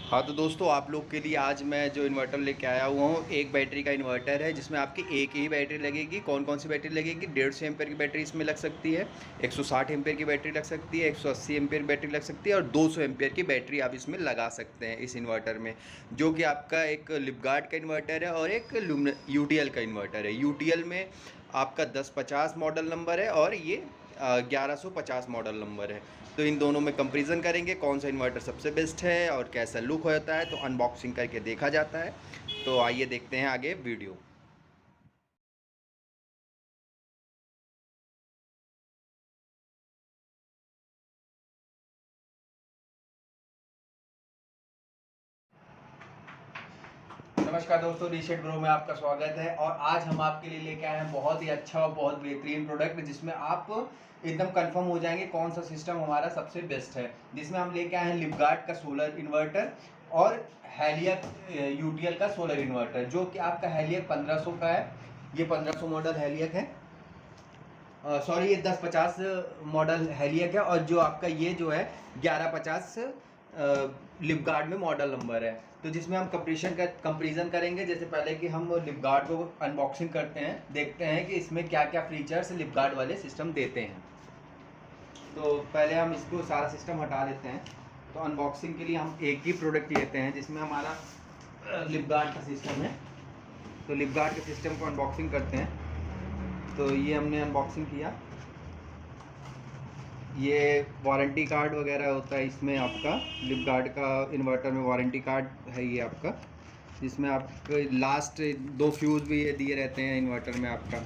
हाँ तो दोस्तों, आप लोग के लिए आज मैं जो इन्वर्टर लेके आया हुआ हूँ, एक बैटरी का इन्वर्टर है जिसमें आपकी एक ही बैटरी लगेगी। कौन कौन सी बैटरी लगेगी? 150 एम्पेयर की बैटरी इसमें लग सकती है, 160 एम्पेयर की बैटरी लग सकती है, 180 एम्पेयर बैटरी लग सकती है और 200 एम्पेयर की बैटरी आप इसमें लगा सकते हैं इस इन्वर्टर में। जो कि आपका एक लिपगार्ड का इन्वर्टर है और एक यूटीएल का इन्वर्टर है। यूटीएल में आपका 1050 मॉडल नंबर है और ये 1150 मॉडल नंबर है। तो इन दोनों में कंपैरिजन करेंगे कौन सा इन्वर्टर सबसे बेस्ट है और कैसा लुक होता है, तो अनबॉक्सिंग करके देखा जाता है। तो आइए देखते हैं आगे वीडियो। नमस्कार दोस्तों, रीसेट ब्रो में आपका स्वागत है। और आज हम आपके लिए लेके आए हैं बहुत ही अच्छा और बहुत बेहतरीन प्रोडक्ट, जिसमें आप एकदम कंफर्म हो जाएंगे कौन सा सिस्टम हमारा सबसे बेस्ट है। जिसमें हम लेके आए हैं लिपगार्ड का सोलर इन्वर्टर और हैलियक यूटीएल का सोलर इन्वर्टर, जो कि आपका हैलियक 1500 का है। ये 1500 मॉडल हैलियक है, सॉरी ये 1050 मॉडल हैलियक है। और जो आपका ये जो है 1150 लिपगार्ड में मॉडल नंबर है। तो जिसमें हम कंपेरिजन करेंगे। जैसे पहले कि हम लिपगार्ड को अनबॉक्सिंग करते हैं, देखते हैं कि इसमें क्या क्या फीचर्स लिपगार्ड वाले सिस्टम देते हैं। तो पहले हम इसको सारा सिस्टम हटा देते हैं। तो अनबॉक्सिंग के लिए हम एक ही प्रोडक्ट लेते हैं जिसमें हमारा लिपगार्ड का सिस्टम है। तो लिपगार्ड के सिस्टम को अनबॉक्सिंग करते हैं। तो ये हमने अनबॉक्सिंग किया। ये वारंटी कार्ड वगैरह होता है इसमें आपका। लिपगार्ड का इन्वर्टर में वारंटी कार्ड है ये आपका, जिसमें आपके लास्ट 2 फ्यूज़ भी ये दिए रहते हैं इन्वर्टर में आपका।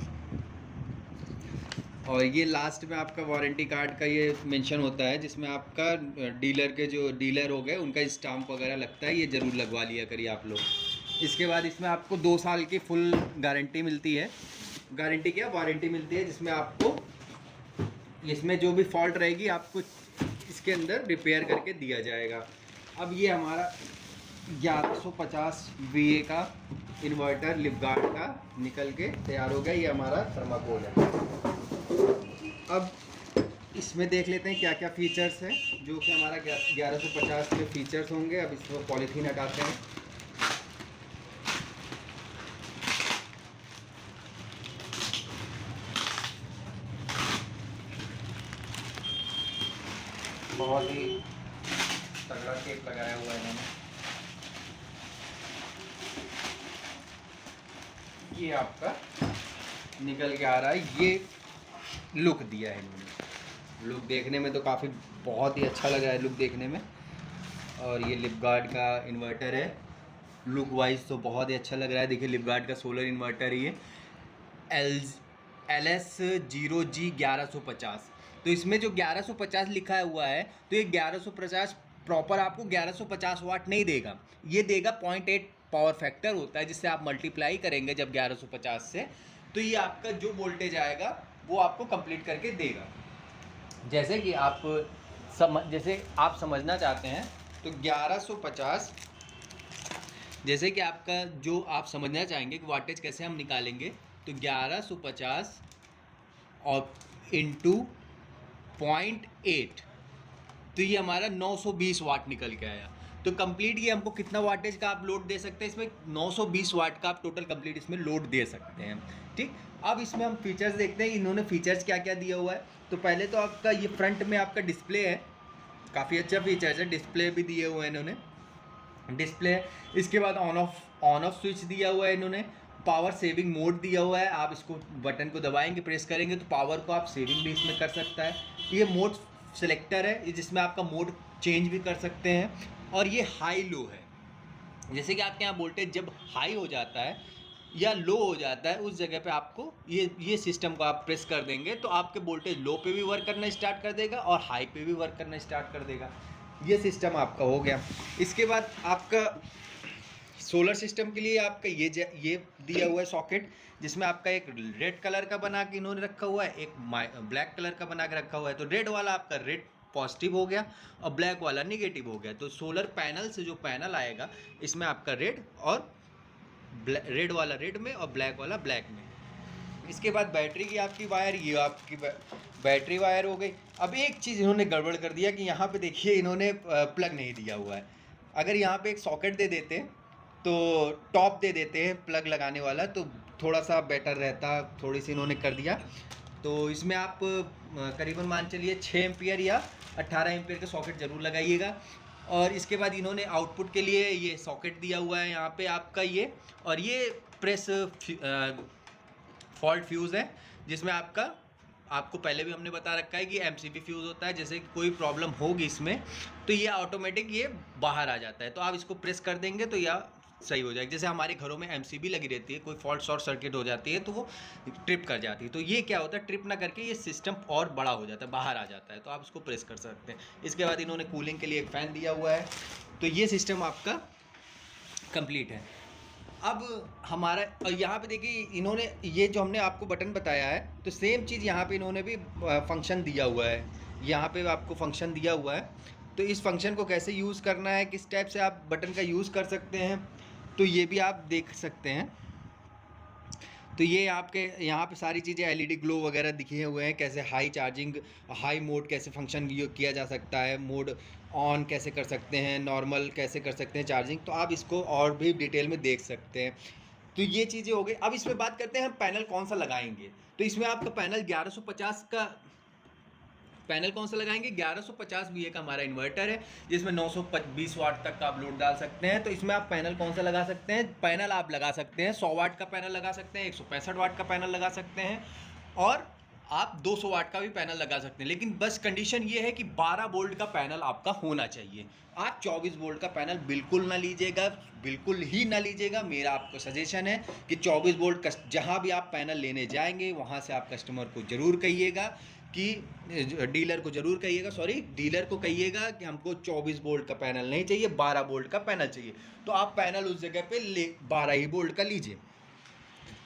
और ये लास्ट में आपका वारंटी कार्ड का ये मेंशन होता है, जिसमें आपका डीलर के जो डीलर हो गए उनका स्टाम्प वगैरह लगता है। ये ज़रूर लगवा लिया करिए आप लोग। इसके बाद इसमें आपको 2 साल की फुल गारंटी मिलती है। गारंटी क्या, वारंटी मिलती है, जिसमें आपको इसमें जो भी फॉल्ट रहेगी आपको इसके अंदर रिपेयर करके दिया जाएगा। अब ये हमारा 1150 VA का इन्वर्टर लिपगार्ड का निकल के तैयार हो गया। ये हमारा थर्माकोल है। अब इसमें देख लेते हैं क्या क्या फीचर्स हैं, जो कि हमारा 1150 के फीचर्स होंगे। अब इसको पॉलीथीन हटाते हैं। बहुत ही तगड़ा टेप लगाया हुआ है इन्होंने। ये आपका निकल के आ रहा है। ये लुक दिया है इन्होंने। लुक देखने में तो काफ़ी बहुत ही अच्छा लगा है लुक देखने में। और ये लिपगार्ड का इन्वर्टर है। लुक वाइज तो बहुत ही अच्छा लग रहा है। देखिए, लिपगार्ड का सोलर इन्वर्टर है ये LS0G1150। तो इसमें जो 1150 लिखा हुआ है, तो ये 1150 प्रॉपर आपको 1150 वाट नहीं देगा। ये देगा 0.8 पावर फैक्टर होता है, जिससे आप मल्टीप्लाई करेंगे जब 1150 से, तो ये आपका जो वोल्टेज आएगा वो आपको कंप्लीट करके देगा। जैसे कि जैसे आप समझना चाहते हैं तो 1150, जैसे कि आपका जो आप समझना चाहेंगे कि वाटेज कैसे हम निकालेंगे, तो 1150 और इंटू 0.8, तो ये हमारा 920 वाट निकल के आया। तो कंप्लीट ये हमको कितना वाटेज का आप लोड दे सकते हैं इसमें? 920 वाट का आप टोटल कंप्लीट इसमें लोड दे सकते हैं। ठीक, अब इसमें हम फीचर्स देखते हैं इन्होंने फीचर्स क्या क्या दिया हुआ है। तो पहले तो आपका ये फ्रंट में आपका डिस्प्ले है, काफ़ी अच्छा फीचर्स है। डिस्प्ले भी दिए हुए हैं इन्होंने, डिस्प्ले। इसके बाद ऑन ऑफ स्विच दिया हुआ है इन्होंने। पावर सेविंग मोड दिया हुआ है। आप इसको बटन को दबाएंगे, प्रेस करेंगे तो पावर को आप सेविंग भी इसमें कर सकता है। ये मोड सिलेक्टर है, जिसमें आपका मोड चेंज भी कर सकते हैं। और ये हाई लो है, जैसे कि आपके यहाँ वोल्टेज जब हाई हो जाता है या लो हो जाता है, उस जगह पे आपको ये सिस्टम को आप प्रेस कर देंगे तो आपके वोल्टेज लो पे भी वर्क करना स्टार्ट कर देगा और हाई पे भी वर्क करना स्टार्ट कर देगा। ये सिस्टम आपका हो गया। इसके बाद आपका सोलर सिस्टम के लिए आपका ये दिया हुआ है सॉकेट, जिसमें आपका एक रेड कलर का बना के इन्होंने रखा हुआ है, एक ब्लैक कलर का बना के रखा हुआ है। तो रेड वाला आपका रेड पॉजिटिव हो गया और ब्लैक वाला निगेटिव हो गया। तो सोलर पैनल से जो पैनल आएगा, इसमें आपका रेड और रेड वाला रेड में और ब्लैक वाला ब्लैक में। इसके बाद बैटरी की आपकी वायर, ये आपकी बैटरी वायर हो गई। अब एक चीज़ इन्होंने गड़बड़ कर दिया कि यहाँ पे देखिए इन्होंने प्लग नहीं दिया हुआ है। अगर यहाँ पे एक सॉकेट दे देते तो टॉप दे देते हैं प्लग लगाने वाला, तो थोड़ा सा बेटर रहता। थोड़ी सी इन्होंने कर दिया। तो इसमें आप करीबन मान चलिए 6 एम्पियर या 18 एम्पियर का सॉकेट ज़रूर लगाइएगा। और इसके बाद इन्होंने आउटपुट के लिए ये सॉकेट दिया हुआ है यहाँ पे आपका ये, और ये प्रेस फॉल्ट फ्यूज़ है, जिसमें आपको पहले भी हमने बता रखा है कि एमसीबी फ्यूज़ होता है। जैसे कोई प्रॉब्लम होगी इसमें तो ये ऑटोमेटिक ये बाहर आ जाता है, तो आप इसको प्रेस कर देंगे तो यह सही हो जाएगा। जैसे हमारे घरों में एमसीबी लगी रहती है, कोई फॉल्ट शॉर्ट सर्किट हो जाती है तो वो ट्रिप कर जाती है, तो ये क्या होता है, ट्रिप ना करके ये सिस्टम और बड़ा हो जाता है, बाहर आ जाता है, तो आप इसको प्रेस कर सकते हैं। इसके बाद इन्होंने कूलिंग के लिए एक फ़ैन दिया हुआ है। तो ये सिस्टम आपका कंप्लीट है। अब हमारा यहाँ पे देखिए, इन्होंने ये जो हमने आपको बटन बताया है, तो सेम चीज़ यहाँ पे इन्होंने भी फंक्शन दिया हुआ है। यहाँ पे आपको फंक्शन दिया हुआ है, तो इस फंक्शन को कैसे यूज़ करना है, किस टाइप से आप बटन का यूज़ कर सकते हैं, तो ये भी आप देख सकते हैं। तो ये आपके यहाँ पे सारी चीज़ें एलईडी ग्लो वगैरह दिखे हुए हैं, कैसे हाई चार्जिंग, हाई मोड कैसे फंक्शन किया जा सकता है, मोड ऑन कैसे कर सकते हैं, नॉर्मल कैसे कर सकते हैं चार्जिंग, तो आप इसको और भी डिटेल में देख सकते हैं। तो ये चीज़ें हो गई। अब इसमें बात करते हैं हम पैनल कौन सा लगाएंगे। तो इसमें आपका पैनल 1150 का पैनल कौन सा लगाएंगे, 1150 VA का हमारा इन्वर्टर है, जिसमें 920 वाट तक का आप लोड डाल सकते हैं। तो इसमें आप पैनल कौन सा लगा सकते हैं, पैनल आप लगा सकते हैं 100 वाट का पैनल लगा सकते हैं, 165 वाट का पैनल लगा सकते हैं, और आप 200 वाट का भी पैनल लगा सकते हैं। लेकिन बस कंडीशन ये है कि 12 वोल्ट का पैनल आपका होना चाहिए। आप 24 वोल्ट का पैनल बिल्कुल ना लीजिएगा, बिल्कुल ही ना लीजिएगा। मेरा आपको सजेशन है कि 24 वोल्ट जहाँ भी आप पैनल लेने जाएंगे वहाँ से आप कस्टमर को ज़रूर कहिएगा कि डीलर को कहिएगा कि हमको 24 वोल्ट का पैनल नहीं चाहिए, 12 वोल्ट का पैनल चाहिए। तो आप पैनल उस जगह पे 12 ही वोल्ट का लीजिए।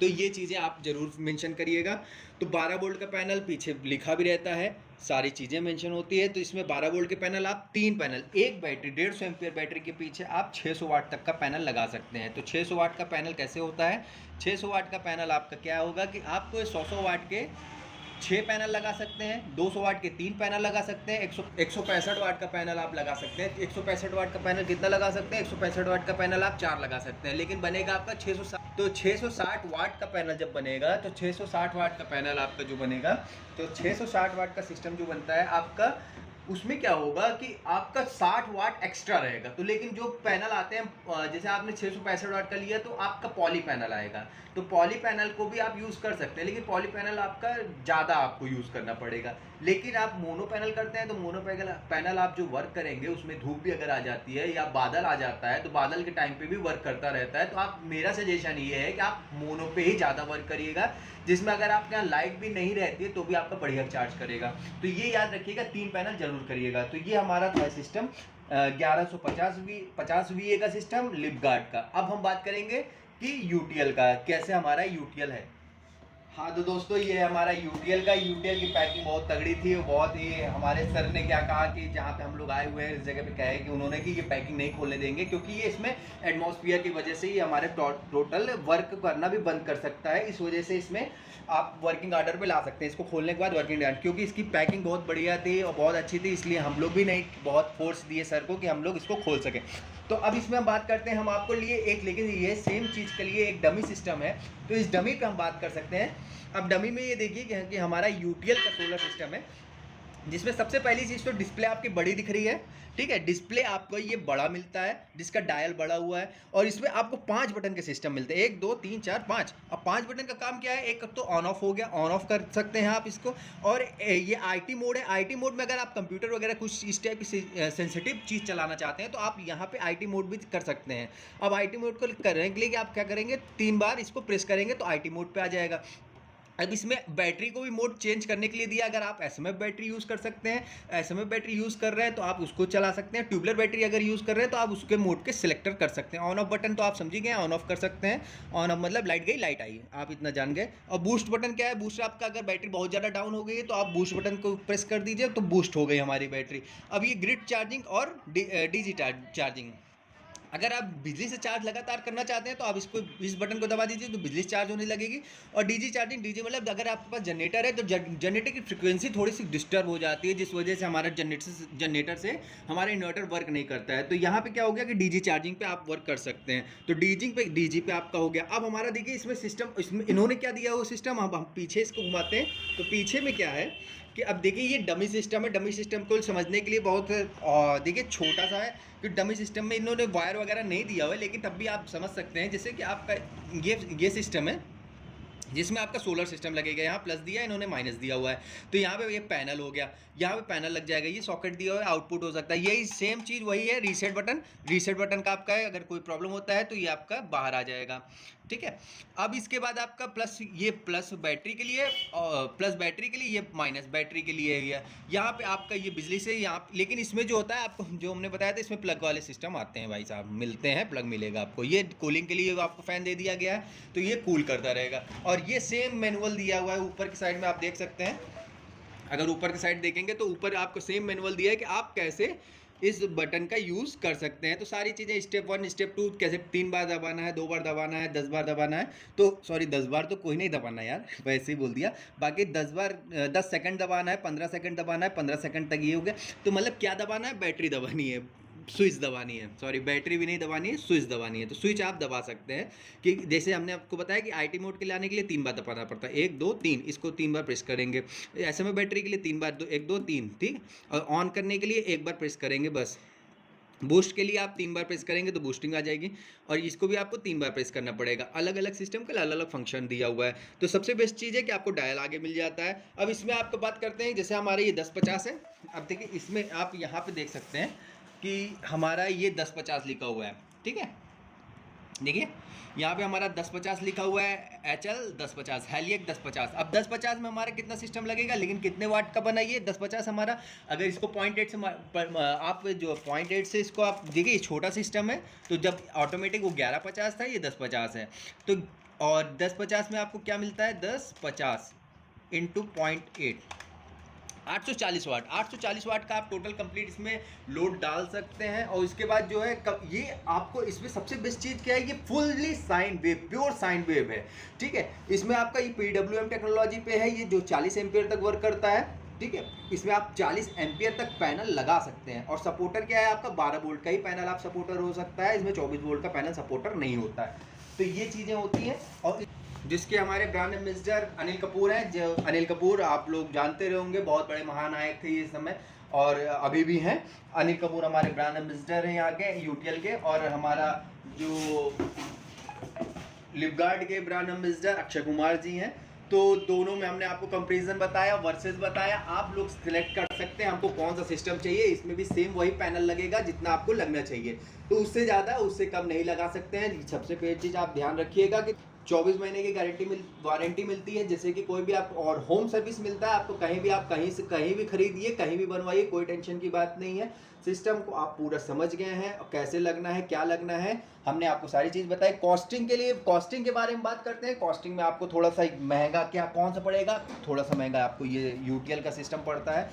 तो ये चीज़ें आप ज़रूर मेंशन करिएगा। तो 12 वोल्ट का पैनल पीछे लिखा भी रहता है, सारी चीज़ें मेंशन होती है। तो इसमें 12 वोल्ट के पैनल आप 3 पैनल, एक बैटरी 150 एम्पियर बैटरी के पीछे आप 600 वाट तक का पैनल लगा सकते हैं। तो 600 वाट का पैनल कैसे होता है, 600 वाट का पैनल आपका क्या होगा कि आपको 100 वाट के 6 पैनल लगा सकते हैं, 200 वाट के 3 पैनल लगा सकते हैं, 165 वाट का पैनल आप लगा सकते हैं। 165 वाट का पैनल कितना लगा सकते हैं, 165 वाट का पैनल आप 4 लगा सकते हैं, लेकिन बनेगा आपका 660। तो 660 वाट का पैनल जब बनेगा, तो 660 वाट का पैनल आपका जो बनेगा, तो 660 वाट का सिस्टम जो बनता है आपका, उसमें क्या होगा कि आपका 60 वाट एक्स्ट्रा रहेगा। तो लेकिन जो पैनल आते हैं, जैसे आपने 665 वाट का लिया तो आपका पॉली पैनल आएगा, तो पॉली पैनल को भी आप यूज़ कर सकते हैं, लेकिन पॉली पैनल आपका ज़्यादा आपको यूज़ करना पड़ेगा। लेकिन आप मोनो पैनल करते हैं तो मोनो पैनल आप जो वर्क करेंगे उसमें धूप भी अगर आ जाती है या बादल आ जाता है तो बादल के टाइम पे भी वर्क करता रहता है। तो आप, मेरा सजेशन ये है कि आप मोनो पे ही ज़्यादा वर्क करिएगा, जिसमें अगर आपके यहाँ लाइट भी नहीं रहती है तो भी आपका बढ़िया चार्ज करेगा। तो ये याद रखिएगा, 3 पैनल जरूर करिएगा। तो ये हमारा था सिस्टम 1150 VA का सिस्टम लिपगार्ड का। अब हम बात करेंगे कि यूटीएल का, कैसे हमारा यूटीएल है। हाँ तो दोस्तों, ये हमारा यूटीएल का, यूटीएल की पैकिंग बहुत तगड़ी थी। बहुत ही, हमारे सर ने क्या कहा कि जहाँ पे हम लोग आए हुए हैं इस जगह पे क्या है कि उन्होंने कि ये पैकिंग नहीं खोलने देंगे, क्योंकि ये इसमें एटमॉस्फेयर की वजह से ही हमारे टोटल वर्क करना भी बंद कर सकता है। इस वजह से इसमें आप वर्किंग आर्डर पे ला सकते हैं इसको खोलने के बाद वर्किंग आर्डर, क्योंकि इसकी पैकिंग बहुत बढ़िया थी और बहुत अच्छी थी, इसलिए हम लोग भी नहीं बहुत फोर्स दिए सर को कि हम लोग इसको खोल सकें। तो अब इसमें हम बात करते हैं, हम आपको लिए एक, लेकिन ये सेम चीज़ के लिए एक डमी सिस्टम है, तो इस डमी पे हम बात कर सकते हैं। अब डमी में ये देखिए कि हमारा यूटीएल का सोलर सिस्टम है, जिसमें सबसे पहली चीज़ तो डिस्प्ले आपकी बड़ी दिख रही है, ठीक है। डिस्प्ले आपको ये बड़ा मिलता है, जिसका डायल बड़ा हुआ है, और इसमें आपको 5 बटन के सिस्टम मिलते हैं, 1 2 3 4 5। अब 5 बटन का काम क्या है, एक तो ऑन ऑफ हो गया, ऑन ऑफ कर सकते हैं आप इसको, और ये आईटी मोड है। आईटी मोड में अगर आप कंप्यूटर वगैरह कुछ इस टाइप की सेंसिटिव चीज़ चलाना चाहते हैं तो आप यहाँ पे आईटी मोड भी कर सकते हैं। अब आईटी मोड को करने के लिए आप क्या करेंगे, 3 बार इसको प्रेस करेंगे तो आईटी मोड पे आ जाएगा। अब इसमें बैटरी को भी मोड चेंज करने के लिए दिया, अगर आप एसएमएफ बैटरी यूज़ कर सकते हैं, एसएमएफ बैटरी यूज़ कर रहे हैं तो आप उसको चला सकते हैं। ट्यूबलर बैटरी अगर यूज़ कर रहे हैं तो आप उसके मोड के सिलेक्टर कर सकते हैं। ऑन ऑफ बटन तो आप समझी गए, ऑन ऑफ कर सकते हैं। ऑन ऑफ मतलब लाइट गई लाइट आई, आप इतना जान गए। और बूस्ट बटन क्या है, बूस्ट आपका अगर बैटरी बहुत ज़्यादा डाउन हो गई है तो आप बूस्ट बटन को प्रेस कर दीजिए तो बूस्ट हो गई हमारी बैटरी। अब ये ग्रिड चार्जिंग और डीजी चार्जिंग, अगर आप बिजली से चार्ज लगातार करना चाहते हैं तो आप इसको इस बटन को दबा दीजिए तो बिजली से चार्ज होने लगेगी। और डीजी चार्जिंग, डीजी मतलब अगर आपके पास जनरेटर है तो जनरेटर की फ्रिक्वेंसी थोड़ी सी डिस्टर्ब हो जाती है, जिस वजह से हमारा जनरेटर से हमारा इन्वर्टर वर्क नहीं करता है। तो यहाँ पे क्या हो गया कि डीजी चार्जिंग पे आप वर्क कर सकते हैं। तो डीजी पे आपका हो गया। अब हमारा देखिए इसमें सिस्टम, इसमें इन्होंने क्या दिया वो सिस्टम, हम पीछे इसको घुमाते हैं तो पीछे में क्या है कि अब देखिए ये डमी सिस्टम है। डमी सिस्टम को समझने के लिए बहुत देखिए छोटा सा है कि डमी सिस्टम में इन्होंने वायर वगैरह नहीं दिया हुआ है, लेकिन तब भी आप समझ सकते हैं जैसे कि आपका ये सिस्टम है जिसमें आपका सोलर सिस्टम लगेगा। यहाँ प्लस दिया है इन्होंने, माइनस दिया हुआ है। तो यहाँ पे ये पैनल हो गया, यहाँ पे पैनल लग जाएगा, ये सॉकेट दिया हुआ है, आउटपुट हो सकता है। यही सेम चीज़ वही है। रीसेट बटन का आपका है, अगर कोई प्रॉब्लम होता है तो ये आपका बाहर आ जाएगा, ठीक है। अब इसके बाद आपका प्लस बैटरी के लिए, प्लस बैटरी के लिए, ये माइनस बैटरी के लिए है। यहाँ पे आपका ये बिजली से यहाँ, लेकिन इसमें जो होता है आपको जो हमने बताया था, इसमें प्लग वाले सिस्टम आते हैं भाई साहब, मिलते हैं, प्लग मिलेगा आपको। ये कूलिंग के लिए आपको फ़ैन दे दिया गया है तो ये कूल करता रहेगा। और ये सेम मैनुअल दिया हुआ है ऊपर की साइड में, आप देख सकते हैं। अगर ऊपर की साइड देखेंगे तो ऊपर आपको सेम मैनुअल दिया है कि आप कैसे इस बटन का यूज़ कर सकते हैं। तो सारी चीज़ें स्टेप 1 स्टेप 2 कैसे 3 बार दबाना है, 2 बार दबाना है, 10 बार दबाना है। तो सॉरी 10 बार तो कोई नहीं दबाना यार, वैसे ही बोल दिया। बाकी 10 सेकंड दबाना है, 15 सेकंड दबाना है, 15 सेकंड तक ये हो गया। तो मतलब क्या दबाना है, बैटरी दबानी है, स्विच दबानी है, सॉरी बैटरी भी नहीं दबानी है, स्विच दबानी है। तो स्विच आप दबा सकते हैं कि जैसे हमने आपको बताया कि आईटी मोड के लिए आने के लिए 3 बार दबाना पड़ता है, 1 2 3, इसको 3 बार प्रेस करेंगे। ऐसे में बैटरी के लिए 3 बार, 1 2 3, ठीक। और ऑन करने के लिए 1 बार प्रेस करेंगे बस। बूस्ट के लिए आप 3 बार प्रेस करेंगे तो बूस्टिंग आ जाएगी, और इसको भी आपको 3 बार प्रेस करना पड़ेगा। अलग अलग सिस्टम का अलग अलग फंक्शन दिया हुआ है। तो सबसे बेस्ट चीज़ है कि आपको डायल आगे मिल जाता है। अब इसमें आपको बात करते हैं, जैसे हमारे ये 1050 है। अब देखिए इसमें आप यहाँ पे देख सकते हैं कि हमारा ये 1050 लिखा हुआ है, ठीक है। देखिए यहाँ पे हमारा 1050 लिखा हुआ है, HL 1050, हेलियक 1050। अब 1050 में हमारा कितना सिस्टम लगेगा, लेकिन कितने वाट का बना ये 1050 हमारा। अगर इसको 0.8 से आप जो 0.8 से इसको आप देखिए, छोटा सिस्टम है तो जब ऑटोमेटिक वो 1150 था, ये 1050 है। तो और 1050 में आपको क्या मिलता है, 1050 इंटू 0.8, 840 वाट का आप टोटल कंप्लीट इसमें लोड डाल सकते हैं। और इसके बाद जो है ये आपको इसमें सबसे बेस्ट चीज़ क्या है, ये fully sine wave, pure sine wave है, ठीक है। इसमें आपका ये PWM टेक्नोलॉजी पे है, ये जो 40 एम्पियर तक वर्क करता है, ठीक है। इसमें आप 40 एम्पियर तक पैनल लगा सकते हैं। और सपोर्टर क्या है आपका, 12 वोल्ट का ही पैनल आप सपोर्टर हो सकता है, इसमें 24 वोल्ट का पैनल सपोर्टर नहीं होता है। तो ये चीज़ें होती हैं। और जिसके हमारे ब्रांड एम्बेसडर अनिल कपूर हैं, जो अनिल कपूर आप लोग जानते रहे होंगे, बहुत बड़े महानायक थे ये समय और अभी भी हैं। अनिल कपूर हमारे ब्रांड एम्बेसडर हैं यहाँ के यूटीएल के। और हमारा जो लिपगार्ड के ब्रांड एम्बेसडर अक्षय कुमार जी हैं। तो दोनों में हमने आपको कंपैरिजन बताया, वर्सेस बताया। आप लोग सिलेक्ट कर सकते हैं हमको कौन सा सिस्टम चाहिए। इसमें भी सेम वही पैनल लगेगा जितना आपको लगना चाहिए, तो उससे ज़्यादा उससे कम नहीं लगा सकते हैं। सबसे पहली चीज़ आप ध्यान रखिएगा कि 24 महीने की वारंटी मिलती है, जैसे कि कोई भी आप, और होम सर्विस मिलता है आपको। कहीं भी आप कहीं से कहीं भी खरीदिए, कहीं भी बनवाइए, कोई टेंशन की बात नहीं है। सिस्टम को आप पूरा समझ गए हैं, कैसे लगना है, क्या लगना है, हमने आपको सारी चीज़ बताई। कॉस्टिंग के लिए, कॉस्टिंग के बारे में बात करते हैं। कॉस्टिंग में आपको थोड़ा सा महंगा, क्या कौन सा पड़ेगा, थोड़ा सा महंगा आपको ये यूटीएल का सिस्टम पड़ता है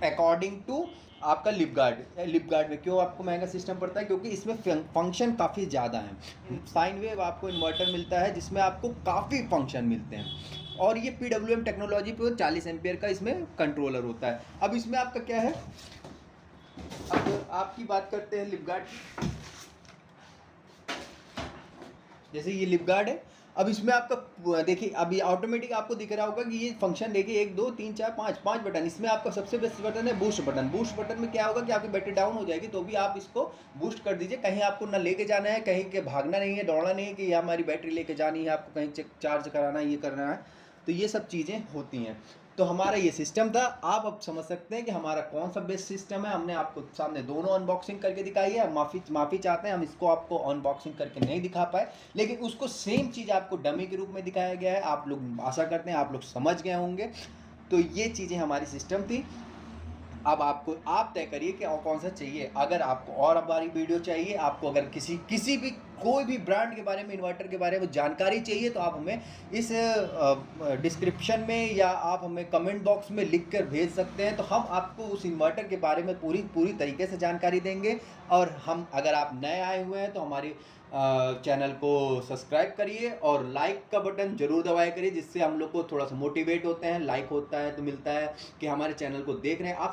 अकॉर्डिंग टू आपका लिपगार्ड में। क्यों आपको महंगा सिस्टम पड़ता है, क्योंकि इसमें फंक्शन काफ़ी ज़्यादा हैं। साइन वेव आपको इन्वर्टर मिलता है जिसमें आपको काफ़ी फंक्शन मिलते हैं। और ये PWM टेक्नोलॉजी पे 40 एम्पियर का इसमें कंट्रोलर होता है। अब इसमें आपका क्या है, अब आपकी बात करते हैं लिपगार्ड। जैसे ये लिपगार्ड है। अब इसमें आपका देखिए, अभी ऑटोमेटिक आपको दिख रहा होगा कि ये फंक्शन देखिए 1 2 3 4 5 बटन। इसमें आपका सबसे बेस्ट बटन है बूस्ट बटन। बूस्ट बटन में क्या होगा कि आपकी बैटरी डाउन हो जाएगी तो भी आप इसको बूस्ट कर दीजिए। कहीं आपको ना लेके जाना है, कहीं के भागना नहीं है, दौड़ना नहीं है कि हमारी बैटरी लेके जानी है, आपको कहीं चार्ज कराना है, ये करना है। तो ये सब चीज़ें होती हैं। तो हमारा ये सिस्टम था। आप अब समझ सकते हैं कि हमारा कौन सा बेस्ट सिस्टम है। हमने आपको सामने दोनों अनबॉक्सिंग करके दिखाई है। माफ़ी चाहते हैं, हम इसको आपको अनबॉक्सिंग करके नहीं दिखा पाए, लेकिन उसको सेम चीज़ आपको डमी के रूप में दिखाया गया है। आप लोग आशा करते हैं आप लोग समझ गए होंगे। तो ये चीज़ें हमारी सिस्टम थी। अब आपको आप तय करिए कि और कौन सा चाहिए। अगर आपको और हमारी वीडियो चाहिए, आपको अगर किसी भी कोई भी ब्रांड के बारे में, इन्वर्टर के बारे में जानकारी चाहिए, तो आप हमें इस डिस्क्रिप्शन में या आप हमें कमेंट बॉक्स में लिख कर भेज सकते हैं। तो हम आपको उस इन्वर्टर के बारे में पूरी तरीके से जानकारी देंगे। और हम, अगर आप नए आए हुए हैं तो हमारे चैनल को सब्सक्राइब करिए और लाइक का बटन जरूर दबाया करिए, जिससे हम लोग को थोड़ा सा मोटिवेट होते हैं, लाइक होता है तो मिलता है कि हमारे चैनल को देख रहे हैं आप।